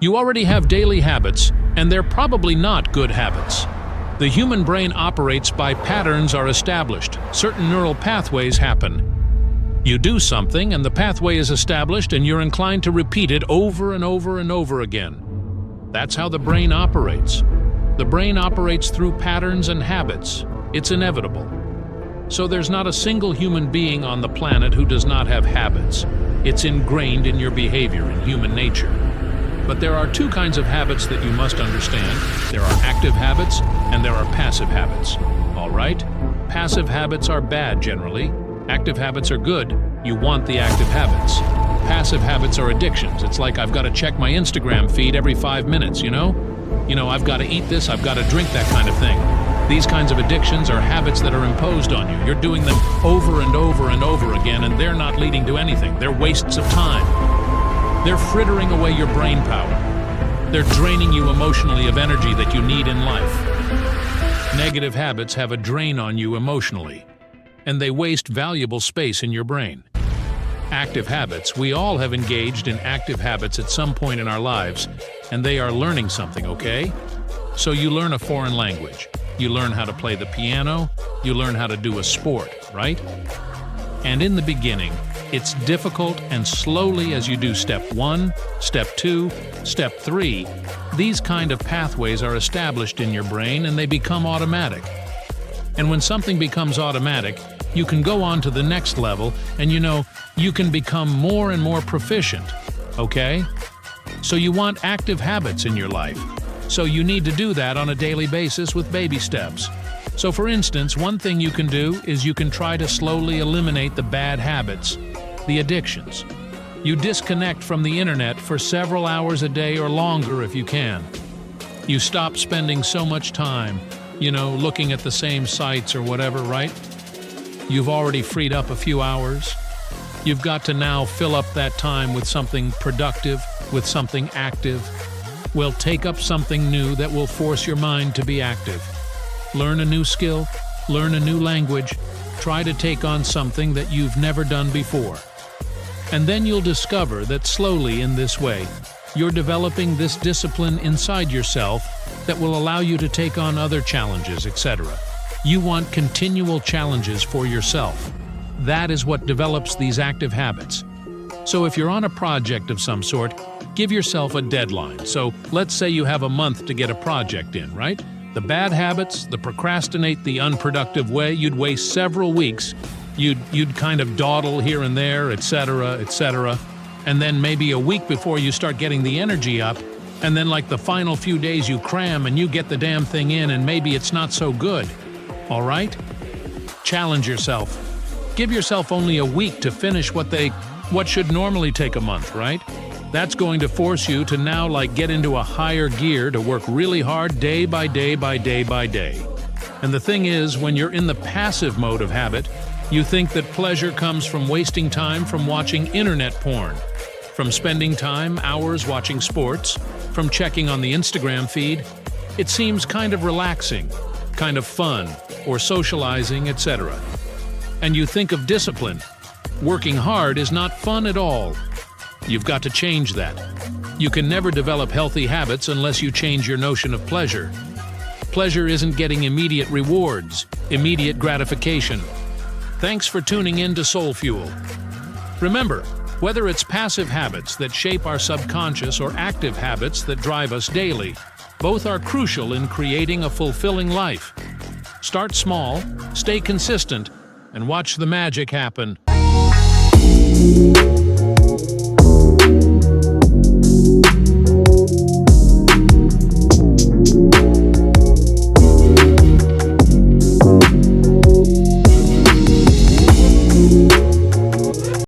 You already have daily habits, and they're probably not good habits. The human brain operates by patterns are established. Certain neural pathways happen. You do something, and the pathway is established, and you're inclined to repeat it over and over and over again. That's how the brain operates. The brain operates through patterns and habits. It's inevitable. So there's not a single human being on the planet who does not have habits. It's ingrained in your behavior, in human nature. But there are two kinds of habits that you must understand. There are active habits and there are passive habits. All right? Passive habits are bad generally. Active habits are good. You want the active habits. Passive habits are addictions. It's like I've got to check my Instagram feed every 5 minutes, you know? I've got to eat this, I've got to drink that kind of thing. These kinds of addictions are habits that are imposed on you. You're doing them over and over and over again, and they're not leading to anything. They're wastes of time. They're frittering away your brain power. They're draining you emotionally of energy that you need in life. Negative habits have a drain on you emotionally, and they waste valuable space in your brain. Active habits, we all have engaged in active habits at some point in our lives, and they are learning something, okay? So you learn a foreign language. You learn how to play the piano. You learn how to do a sport, right? And in the beginning, it's difficult, and slowly as you do step 1, step 2, step 3, these kind of pathways are established in your brain and they become automatic. And when something becomes automatic, you can go on to the next level and you can become more and more proficient, okay? So you want active habits in your life. So you need to do that on a daily basis with baby steps. So for instance, one thing you can do is you can try to slowly eliminate the bad habits, the addictions. You disconnect from the internet for several hours a day or longer if you can. You stop spending so much time, looking at the same sites or whatever, right? You've already freed up a few hours. You've got to now fill up that time with something productive, with something active. Well, take up something new that will force your mind to be active. Learn a new skill, learn a new language, try to take on something that you've never done before. And then you'll discover that slowly in this way, you're developing this discipline inside yourself that will allow you to take on other challenges, etc. You want continual challenges for yourself. That is what develops these active habits. So if you're on a project of some sort, give yourself a deadline. So let's say you have a month to get a project in, right? The bad habits, the procrastinate, the unproductive way, you'd waste several weeks. You'd kind of dawdle here and there, etc., etc. And then maybe a week before you start getting the energy up, and then like the final few days you cram and you get the damn thing in and maybe it's not so good. All right? Challenge yourself. Give yourself only a week to finish what should normally take a month, right? That's going to force you to now get into a higher gear to work really hard day by day by day by day. And the thing is, when you're in the passive mode of habit, you think that pleasure comes from wasting time from watching internet porn, from spending time, hours watching sports, from checking on the Instagram feed. It seems kind of relaxing, kind of fun, or socializing, etc. And you think of discipline. Working hard is not fun at all. You've got to change that. You can never develop healthy habits unless you change your notion of pleasure. Pleasure isn't getting immediate rewards, immediate gratification. Thanks for tuning in to Soul Fuel. Remember, whether it's passive habits that shape our subconscious or active habits that drive us daily, both are crucial in creating a fulfilling life. Start small, stay consistent, and watch the magic happen.